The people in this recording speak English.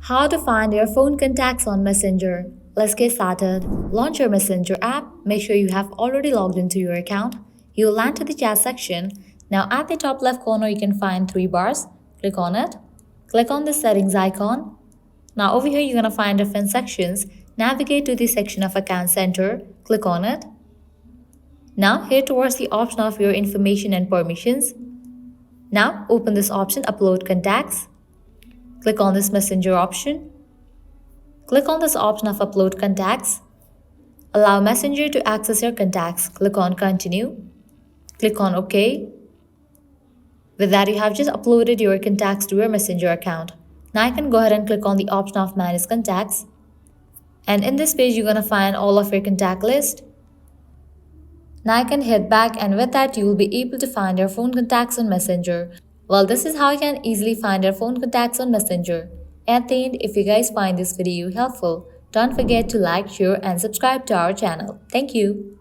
How to find your phone contacts on Messenger. Let's get started. Launch your Messenger app. Make sure you have already logged into your account. You'll land to the chat section. Now at the top left corner you can find three bars. Click on it. Click on the settings icon. Now over here you're going to find different sections. Navigate to the section of Account Center. Click on it. Now here towards the option of your information and permissions. Now open this option, Upload Contacts. Click on this Messenger option. Click on this option of Upload Contacts. Allow Messenger to access your contacts. Click on Continue. Click on OK. With that, you have just uploaded your contacts to your Messenger account. Now you can go ahead and click on the option of Manage Contacts. And in this page, you're going to find all of your contact list. Now you can hit back, and with that you will be able to find your phone contacts on Messenger. Well, this is how you can easily find your phone contacts on Messenger. At the end, if you guys find this video helpful, don't forget to like, share and subscribe to our channel. Thank you.